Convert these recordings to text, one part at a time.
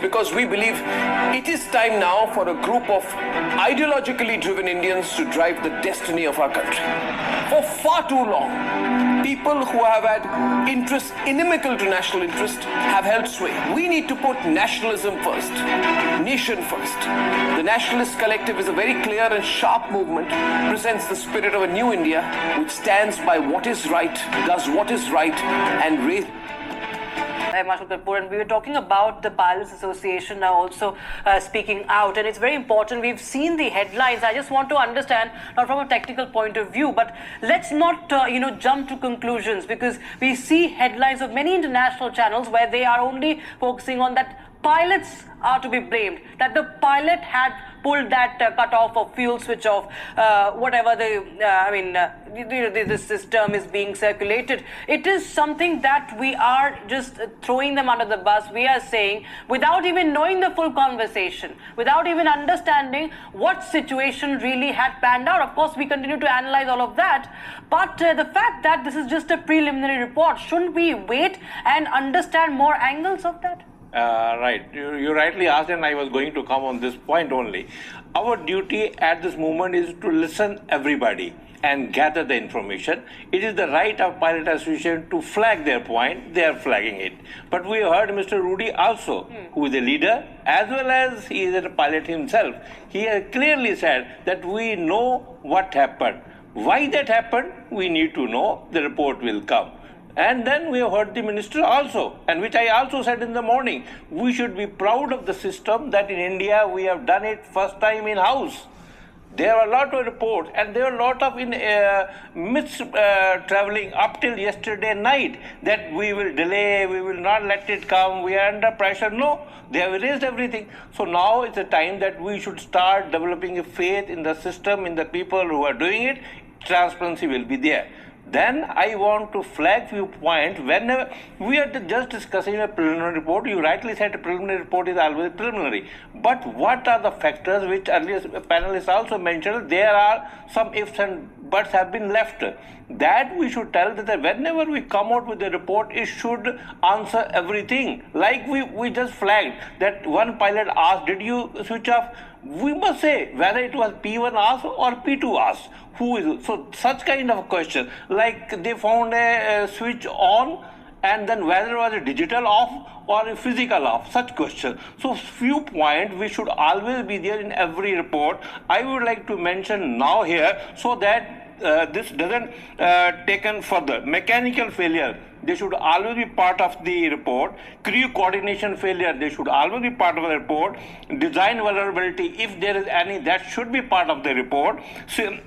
Because we believe it is time now for a group of ideologically driven Indians to drive the destiny of our country. For far too long, people who have had interests inimical to national interest have held sway. We need to put nationalism first, nation first. The Nationalist Collective is a very clear and sharp movement, presents the spirit of a new India which stands by what is right, does what is right, and raises. And we were talking about the Pilots Association now also speaking out, and it's very important. We've seen the headlines. I just want to understand, not from a technical point of view, but let's not jump to conclusions, because we see headlines of many international channels where they are only focusing on that pilots are to be blamed, that the pilot had pulled that cut off or fuel switch off, whatever this term is being circulated. It is something that we are just throwing them under the bus. We are saying, without even knowing the full conversation, without even understanding what situation really had panned out. Of course, we continue to analyze all of that, but the fact that this is just a preliminary report, shouldn't we wait and understand more angles of that? Right. You rightly asked, and I was going to come on this point only. Our duty at this moment is to listen everybody and gather the information. It is the right of Pilot Association to flag their point. They are flagging it. But we heard Mr. Rudy also, who is a leader, as well as he is a pilot himself. He has clearly said that we know what happened. Why that happened, we need to know. The report will come. And then we have heard the minister also, and which I also said in the morning, we should be proud of the system that in India we have done it first time in house. There are a lot of reports, and there are a lot of myths traveling up till yesterday night that we will delay, we will not let it come, we are under pressure. No, they have erased everything. So now it's a time that we should start developing a faith in the system, in the people who are doing it. Transparency will be there. Then I want to flag few points. Whenever we are just discussing a preliminary report, you rightly said a preliminary report is always preliminary. But what are the factors which earlier panelists also mentioned? There are some ifs and buts have been left. That we should tell that whenever we come out with a report, it should answer everything. Like we just flagged that one pilot asked, did you switch off? We must say whether it was P1 asked or P2 asked. Who is it? So such kind of a question, like they found a switch on, and then whether it was a digital off or a physical off, such question. So few points we should always be there in every report. I would like to mention now here so that this doesn't taken further. Mechanical failure, they should always be part of the report. Crew coordination failure, they should always be part of the report. Design vulnerability, if there is any, that should be part of the report. So,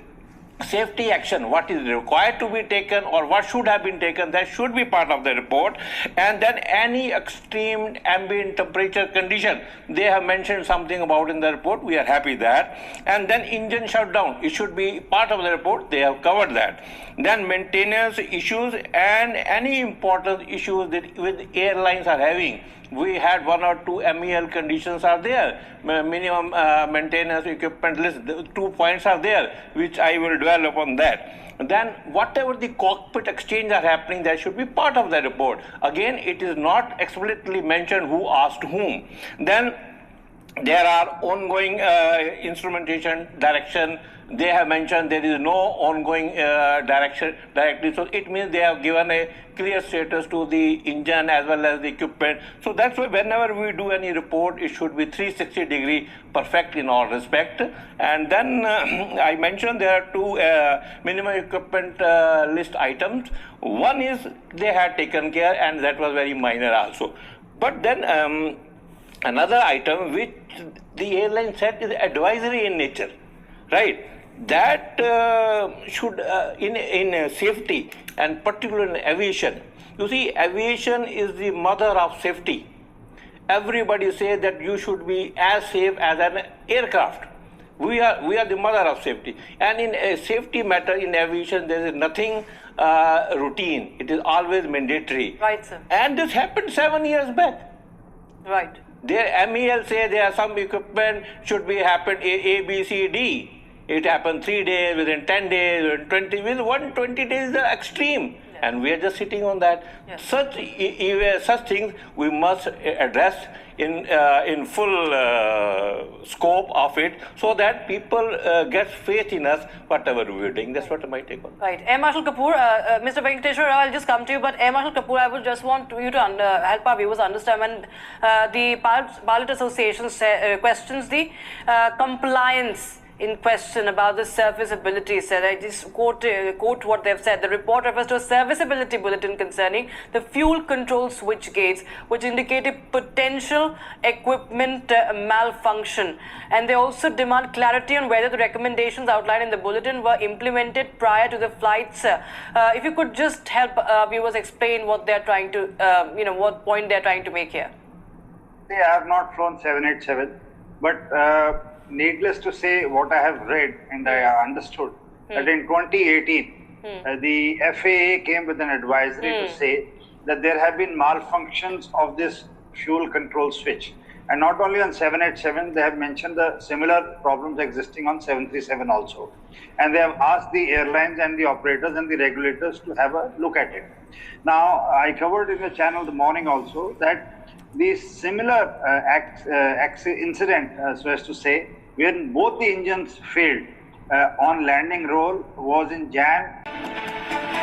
safety action, what is required to be taken or what should have been taken, that should be part of the report. And then any extreme ambient temperature condition, they have mentioned something about in the report, we are happy that. And then engine shutdown, it should be part of the report, they have covered that. Then maintenance issues and any important issues that with airlines are having. We had 1 or 2 MEL conditions are there. Minimum maintenance equipment list, 2 points are there, which I will dwell upon that. Then whatever the cockpit exchange are happening, that should be part of the report. Again, it is not explicitly mentioned who asked whom. Then there are ongoing instrumentation direction. They have mentioned there is no ongoing direction directly. So it means they have given a clear status to the engine as well as the equipment. So that's why whenever we do any report, it should be 360-degree perfect in all respect. And then I mentioned there are 2 minimum equipment list items. One is they had taken care, and that was very minor also. But then another item which the airline said is advisory in nature, right? That should in safety, and particularly in aviation. You see, aviation is the mother of safety. Everybody says that you should be as safe as an aircraft. We are the mother of safety. And in a safety matter in aviation, there is nothing routine. It is always mandatory. Right, sir. And this happened 7 years back. Right. Their MEL say there are some equipment should be happened A, B, C, D. It happened 3 days, within 10 days, within 20, within 120 days is the extreme. Yeah. and we are just sitting on that. Yes. Such things we must address in full scope of it, so that people get faith in us, whatever we are doing. That's what my take on. Right. Air Marshal Kapoor, Mr. Venkateshwar Rao, I'll just come to you, but Air Marshal Kapoor, I would just want you to help our viewers understand when the Pilot Association questions the compliance in question about the serviceability. Said, I just quote what they've said. The report refers to a serviceability bulletin concerning the fuel control switch gates, which indicate a potential equipment malfunction. And they also demand clarity on whether the recommendations outlined in the bulletin were implemented prior to the flights. If you could just help viewers explain what they're trying to, what point they're trying to make here. I have not flown 787, but needless to say, what I have read and I understood that in 2018, the FAA came with an advisory to say that there have been malfunctions of this fuel control switch. And not only on 787, they have mentioned the similar problems existing on 737 also. And they have asked the airlines and the operators and the regulators to have a look at it. Now, I covered in the channel the morning also that the similar incident, so as to say, when both the engines failed on landing roll was in Jan